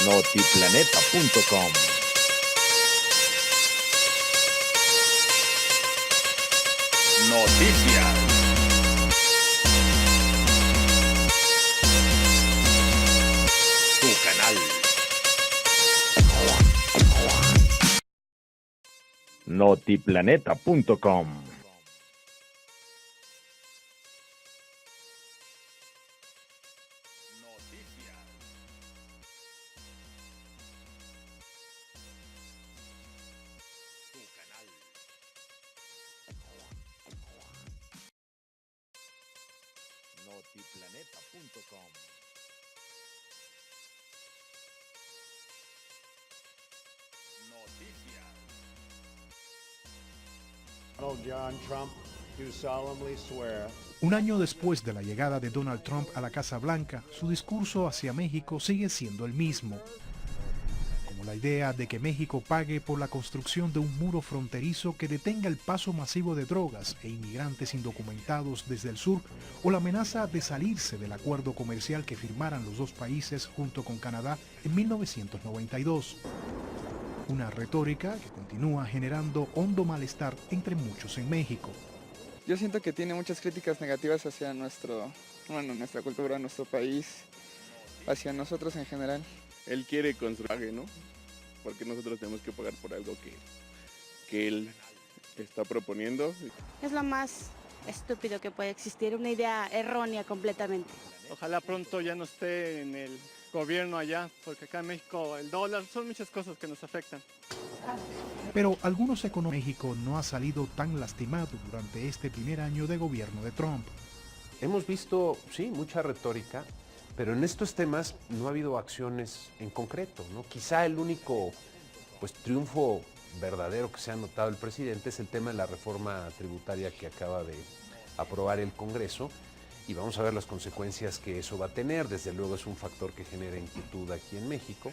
Notiplaneta.com. Noticias. Tu canal. Notiplaneta.com. Notiplaneta.com. Noticias. John Trump, do solemnly swear. Un año después de la llegada de Donald Trump a la Casa Blanca, su discurso hacia México sigue siendo el mismo. Como la idea de que México pague por la construcción de un muro fronterizo que detenga el paso masivo de drogas e inmigrantes indocumentados desde el sur, o la amenaza de salirse del acuerdo comercial que firmaran los dos países junto con Canadá en 1992. Una retórica que continúa generando hondo malestar entre muchos en México. Yo siento que tiene muchas críticas negativas hacia nuestra cultura, nuestro país, hacia nosotros en general. Él quiere construir, ¿no? Porque nosotros tenemos que pagar por algo que él está proponiendo. Es lo más estúpido que puede existir, una idea errónea completamente. Ojalá pronto ya no esté en el gobierno allá, porque acá en México el dólar, son muchas cosas que nos afectan. Pero algunos económicos de México no ha salido tan lastimado durante este primer año de gobierno de Trump. Hemos visto, sí, mucha retórica, pero en estos temas no ha habido acciones en concreto, ¿no? Quizá el único triunfo verdadero que se ha notado el presidente es el tema de la reforma tributaria que acaba de aprobar el Congreso, y vamos a ver las consecuencias que eso va a tener. Desde luego es un factor que genera inquietud aquí en México.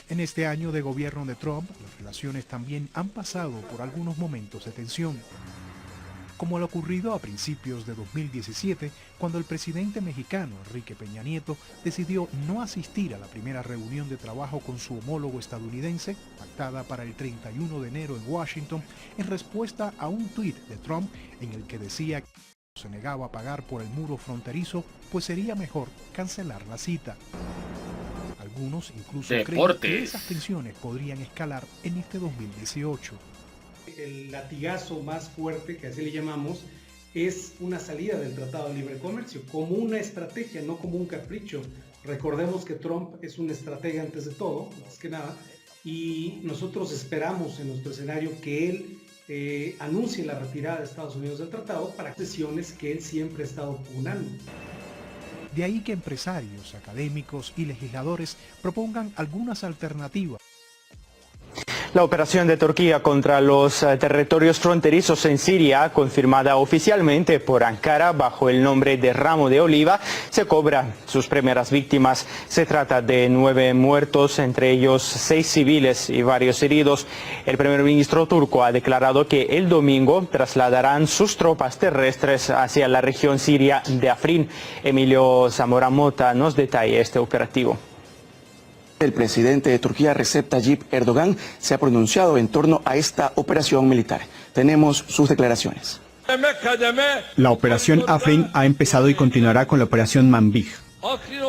En este año de gobierno de Trump, las relaciones también han pasado por algunos momentos de tensión, como lo ocurrido a principios de 2017, cuando el presidente mexicano Enrique Peña Nieto decidió no asistir a la primera reunión de trabajo con su homólogo estadounidense, pactada para el 31 de enero en Washington, en respuesta a un tuit de Trump en el que decía que se negaba a pagar por el muro fronterizo, pues sería mejor cancelar la cita. Algunos incluso creen que esas tensiones podrían escalar en este 2018. El latigazo más fuerte, que así le llamamos, es una salida del Tratado de Libre Comercio, como una estrategia, no como un capricho. Recordemos que Trump es un estratega antes de todo, más que nada, y nosotros esperamos en nuestro escenario que él anuncie la retirada de Estados Unidos del tratado para sesiones que él siempre ha estado pugnando. De ahí que empresarios, académicos y legisladores propongan algunas alternativas. La operación de Turquía contra los territorios fronterizos en Siria, confirmada oficialmente por Ankara bajo el nombre de Ramo de Oliva, se cobra sus primeras víctimas. Se trata de 9 muertos, entre ellos 6 civiles y varios heridos. El primer ministro turco ha declarado que el domingo trasladarán sus tropas terrestres hacia la región siria de Afrin. Emilio Zamora Mota nos detalla este operativo. El presidente de Turquía, Recep Tayyip Erdogan, se ha pronunciado en torno a esta operación militar. Tenemos sus declaraciones. La operación Afrin ha empezado y continuará con la operación Manbij.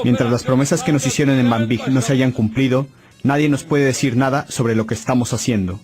Mientras las promesas que nos hicieron en Manbij no se hayan cumplido, nadie nos puede decir nada sobre lo que estamos haciendo.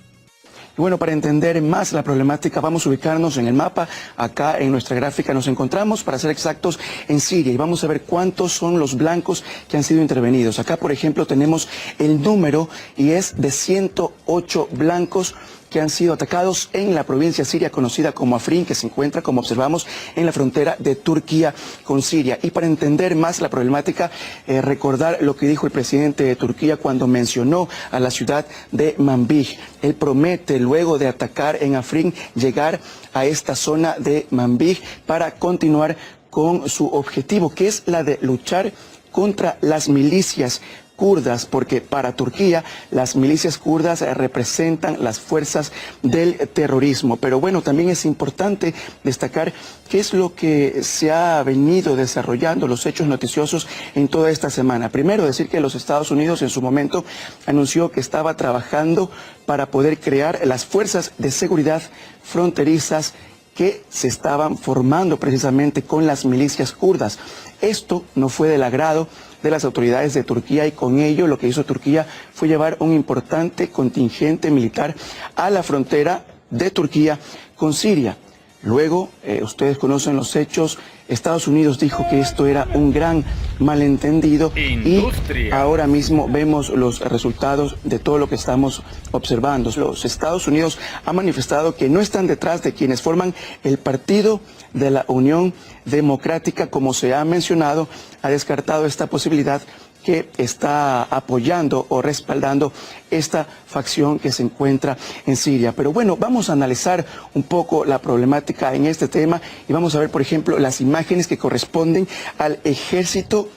Y bueno, para entender más la problemática, vamos a ubicarnos en el mapa. Acá en nuestra gráfica nos encontramos, para ser exactos, en Siria, y vamos a ver cuántos son los blancos que han sido intervenidos. Acá, por ejemplo, tenemos el número y es de 108 blancos que han sido atacados en la provincia siria conocida como Afrin, que se encuentra, como observamos, en la frontera de Turquía con Siria. Y para entender más la problemática, recordar lo que dijo el presidente de Turquía cuando mencionó a la ciudad de Manbij. Él promete, luego de atacar en Afrin, llegar a esta zona de Manbij para continuar con su objetivo, que es la de luchar contra las milicias kurdas, porque para Turquía las milicias kurdas representan las fuerzas del terrorismo. Pero bueno, también es importante destacar qué es lo que se ha venido desarrollando, los hechos noticiosos en toda esta semana. Primero, decir que los Estados Unidos en su momento anunció que estaba trabajando para poder crear las fuerzas de seguridad fronterizas que se estaban formando precisamente con las milicias kurdas. Esto no fue del agrado de las autoridades de Turquía y con ello lo que hizo Turquía fue llevar un importante contingente militar a la frontera de Turquía con Siria. Luego, ustedes conocen los hechos, Estados Unidos dijo que esto era un gran malentendido y ahora mismo vemos los resultados de todo lo que estamos observando. Los Estados Unidos han manifestado que no están detrás de quienes forman el Partido de la Unión Democrática, como se ha mencionado, ha descartado esta posibilidad que está apoyando o respaldando esta facción que se encuentra en Siria. Pero bueno, vamos a analizar un poco la problemática en este tema y vamos a ver, por ejemplo, las imágenes que corresponden al Ejército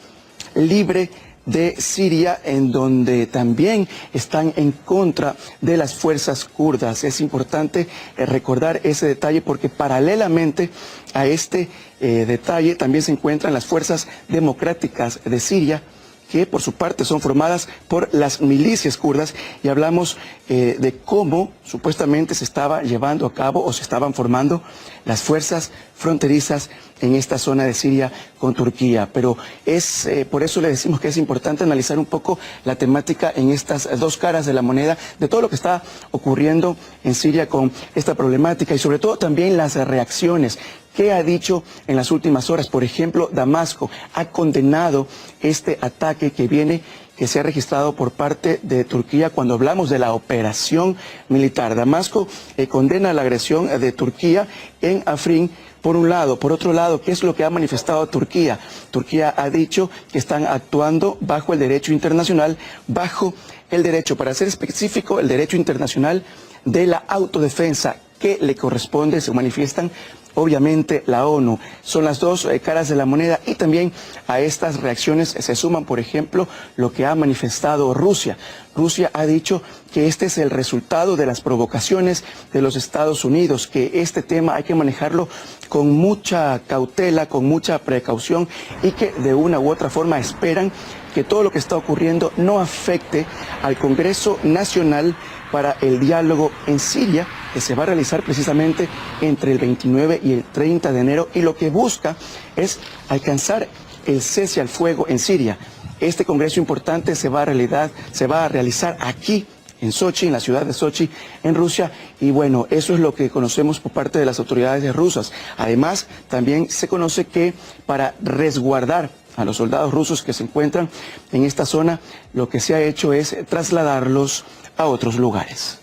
Libre de Siria, en donde también están en contra de las fuerzas kurdas. Es importante recordar ese detalle porque paralelamente a este detalle también se encuentran las fuerzas democráticas de Siria, que por su parte son formadas por las milicias kurdas, y hablamos de cómo supuestamente se estaba llevando a cabo o se estaban formando las fuerzas fronterizas en esta zona de Siria con Turquía. Pero es por eso le decimos que es importante analizar un poco la temática en estas dos caras de la moneda, de todo lo que está ocurriendo en Siria con esta problemática y sobre todo también las reacciones. ¿Qué ha dicho en las últimas horas? Por ejemplo, Damasco ha condenado este ataque que se ha registrado por parte de Turquía cuando hablamos de la operación militar. Damasco condena la agresión de Turquía en Afrin, por un lado. Por otro lado, ¿qué es lo que ha manifestado Turquía? Turquía ha dicho que están actuando bajo el derecho internacional, bajo el derecho, para ser específico, el derecho internacional de la autodefensa que le corresponde, se manifiestan obviamente la ONU. Son las dos caras de la moneda y también a estas reacciones se suman, por ejemplo, lo que ha manifestado Rusia. Rusia ha dicho que este es el resultado de las provocaciones de los Estados Unidos, que este tema hay que manejarlo con mucha cautela, con mucha precaución y que de una u otra forma esperan que todo lo que está ocurriendo no afecte al Congreso Nacional para el diálogo en Siria, que se va a realizar precisamente entre el 29 y el 30 de enero y lo que busca es alcanzar el cese al fuego en Siria. Este congreso importante se va a realizar aquí en Sochi, en la ciudad de Sochi, en Rusia, y bueno, eso es lo que conocemos por parte de las autoridades rusas. Además, también se conoce que para resguardar a los soldados rusos que se encuentran en esta zona, lo que se ha hecho es trasladarlos a otros lugares.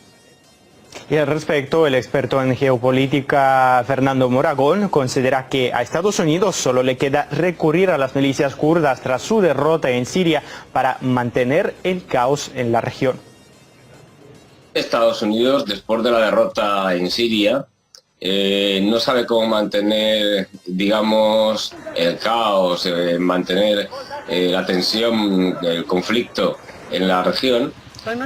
Y al respecto, el experto en geopolítica Fernando Moragón considera que a Estados Unidos solo le queda recurrir a las milicias kurdas tras su derrota en Siria para mantener el caos en la región. Estados Unidos, después de la derrota en Siria, no sabe cómo mantener, digamos, el caos, mantener la tensión, el conflicto en la región.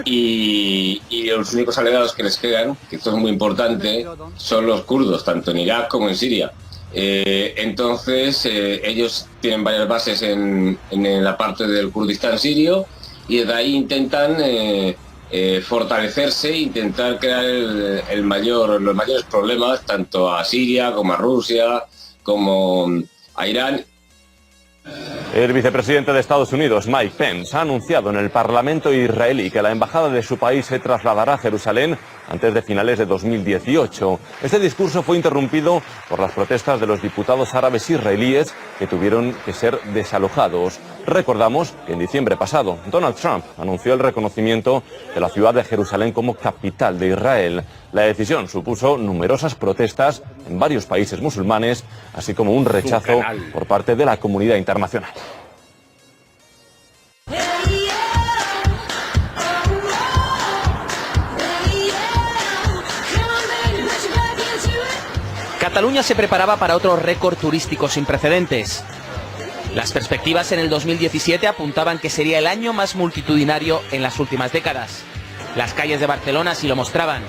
Y los únicos aliados que les quedan, que esto es muy importante, son los kurdos, tanto en Irak como en Siria. Entonces, ellos tienen varias bases en la parte del Kurdistán sirio y desde ahí intentan fortalecerse, intentar crear los mayores problemas tanto a Siria como a Rusia, como a Irán. El vicepresidente de Estados Unidos, Mike Pence, ha anunciado en el Parlamento israelí que la embajada de su país se trasladará a Jerusalén antes de finales de 2018. Este discurso fue interrumpido por las protestas de los diputados árabes israelíes que tuvieron que ser desalojados. Recordamos que en diciembre pasado Donald Trump anunció el reconocimiento de la ciudad de Jerusalén como capital de Israel. La decisión supuso numerosas protestas en varios países musulmanes, así como un rechazo por parte de la comunidad internacional. Cataluña se preparaba para otro récord turístico sin precedentes. Las perspectivas en el 2017 apuntaban que sería el año más multitudinario en las últimas décadas. Las calles de Barcelona así lo mostraban.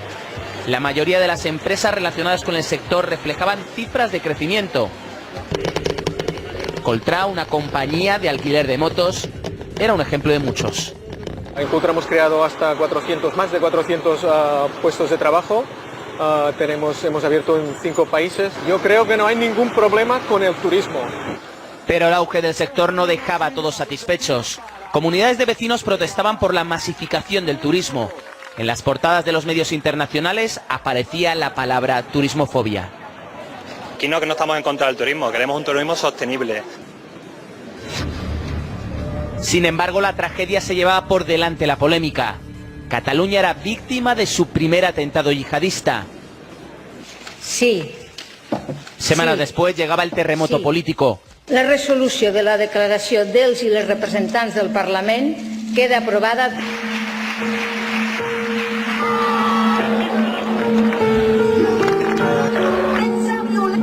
La mayoría de las empresas relacionadas con el sector reflejaban cifras de crecimiento. Coltra, una compañía de alquiler de motos, era un ejemplo de muchos. En Cultra hemos creado hasta más de 400 puestos de trabajo. Hemos abierto en 5 países. Yo creo que no hay ningún problema con el turismo. Pero el auge del sector no dejaba a todos satisfechos. Comunidades de vecinos protestaban por la masificación del turismo. En las portadas de los medios internacionales aparecía la palabra turismofobia. Aquí no, que no estamos en contra del turismo, queremos un turismo sostenible. Sin embargo, la tragedia se llevaba por delante la polémica. Cataluña era víctima de su primer atentado yihadista. Sí. Semanas después llegaba el terremoto político. La resolució de la declaració dels i les representants del Parlament queda aprovada.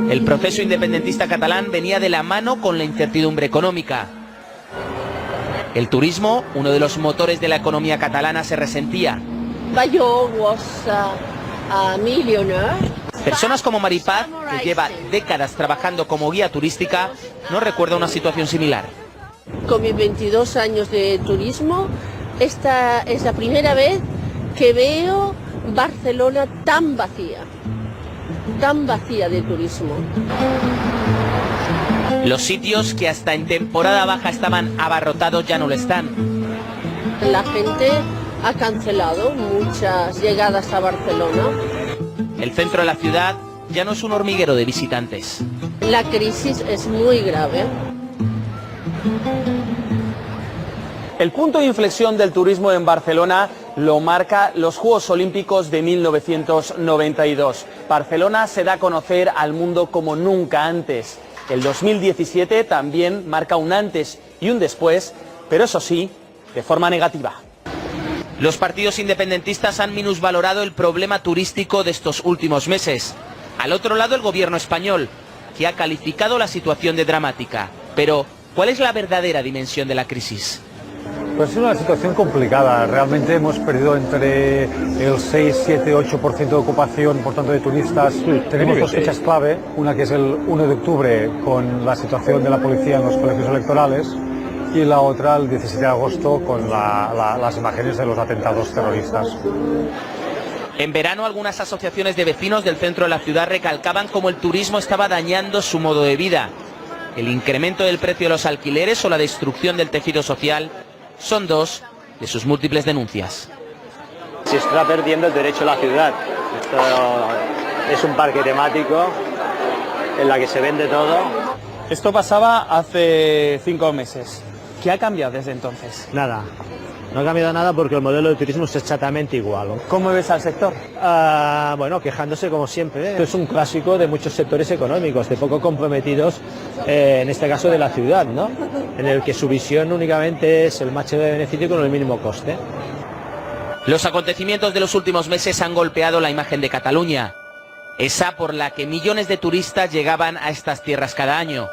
El proceso independentista catalán venía de la mano con la incertidumbre económica. El turismo, uno de los motores de la economía catalana, se resentía. Bayeux was a millionaire. Personas como Maripaz, que lleva décadas trabajando como guía turística, no recuerda una situación similar. Con mis 22 años de turismo, esta es la primera vez que veo Barcelona tan vacía de turismo. Los sitios que hasta en temporada baja estaban abarrotados ya no lo están. La gente ha cancelado muchas llegadas a Barcelona. El centro de la ciudad ya no es un hormiguero de visitantes. La crisis es muy grave. El punto de inflexión del turismo en Barcelona lo marca los Juegos Olímpicos de 1992. Barcelona se da a conocer al mundo como nunca antes. El 2017 también marca un antes y un después, pero eso sí, de forma negativa. Los partidos independentistas han minusvalorado el problema turístico de estos últimos meses. Al otro lado, el gobierno español, que ha calificado la situación de dramática. Pero, ¿cuál es la verdadera dimensión de la crisis? Pues es una situación complicada. Realmente hemos perdido entre el 6, 7, 8% de ocupación, por tanto, de turistas. Tenemos dos fechas clave, una que es el 1 de octubre con la situación de la policía en los colegios electorales y la otra el 17 de agosto con las imágenes de los atentados terroristas. En verano, algunas asociaciones de vecinos del centro de la ciudad recalcaban cómo el turismo estaba dañando su modo de vida. El incremento del precio de los alquileres o la destrucción del tejido social son dos de sus múltiples denuncias. Se está perdiendo el derecho a la ciudad. Esto es un parque temático en la que se vende todo. Esto pasaba hace 5 meses. ¿Qué ha cambiado desde entonces? Nada, no ha cambiado nada porque el modelo de turismo es exactamente igual. ¿Cómo ves al sector? Bueno, quejándose como siempre. Esto es un clásico de muchos sectores económicos, de poco comprometidos, en este caso de la ciudad, ¿no? En el que su visión únicamente es el máximo de beneficio con el mínimo coste. Los acontecimientos de los últimos meses han golpeado la imagen de Cataluña, esa por la que millones de turistas llegaban a estas tierras cada año.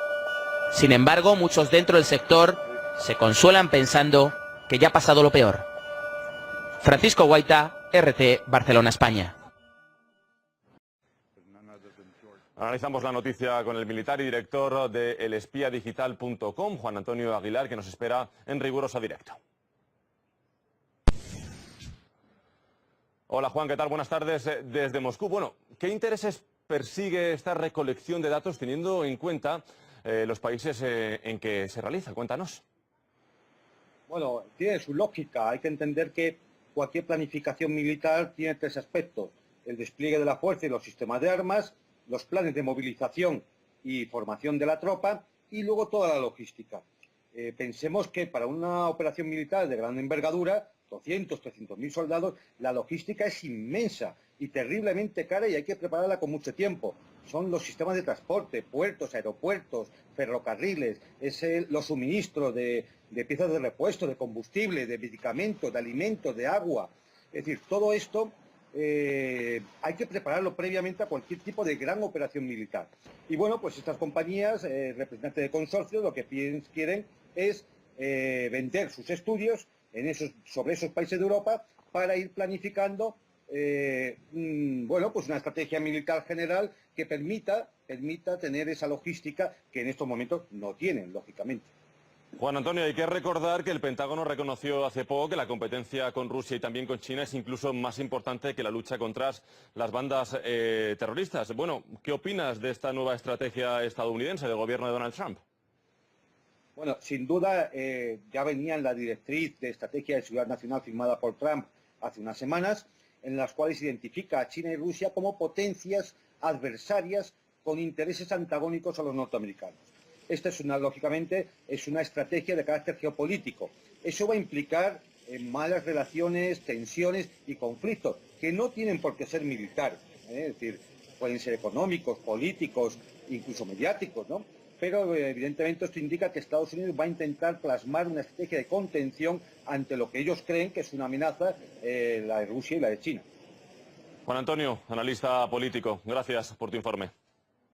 Sin embargo, muchos dentro del sector se consuelan pensando que ya ha pasado lo peor. Francisco Guaita, RT, Barcelona, España. Analizamos la noticia con el militar y director de elespiadigital.com, Juan Antonio Aguilar, que nos espera en riguroso directo. Hola Juan, ¿qué tal? Buenas tardes desde Moscú. Bueno, ¿qué intereses persigue esta recolección de datos teniendo en cuenta los países en que se realiza? Cuéntanos. Bueno, tiene su lógica. Hay que entender que cualquier planificación militar tiene 3 aspectos: el despliegue de la fuerza y los sistemas de armas, los planes de movilización y formación de la tropa y luego toda la logística. Pensemos que para una operación militar de gran envergadura, 200, 300.000 soldados, la logística es inmensa y terriblemente cara y hay que prepararla con mucho tiempo. Son los sistemas de transporte, puertos, aeropuertos, ferrocarriles, los suministros de piezas de repuesto, de combustible, de medicamentos, de alimentos, de agua. Es decir, todo esto hay que prepararlo previamente a cualquier tipo de gran operación militar. Y bueno, pues estas compañías, representantes de consorcios, lo que quieren es vender sus estudios sobre esos países de Europa para ir planificando bueno, pues una estrategia militar general que permita tener esa logística que en estos momentos no tienen, lógicamente. Juan Antonio, hay que recordar que el Pentágono reconoció hace poco que la competencia con Rusia y también con China es incluso más importante que la lucha contra las bandas terroristas. Bueno, ¿qué opinas de esta nueva estrategia estadounidense del gobierno de Donald Trump? Bueno, sin duda ya venía en la directriz de estrategia de seguridad nacional firmada por Trump hace unas semanas, en las cuales identifica a China y Rusia como potencias adversarias con intereses antagónicos a los norteamericanos. Esta lógicamente, es una estrategia de carácter geopolítico. Eso va a implicar malas relaciones, tensiones y conflictos, que no tienen por qué ser militares, es decir, pueden ser económicos, políticos, incluso mediáticos, ¿no? Pero evidentemente esto indica que Estados Unidos va a intentar plasmar una estrategia de contención ante lo que ellos creen que es una amenaza, la de Rusia y la de China. Juan Antonio, analista político, gracias por tu informe.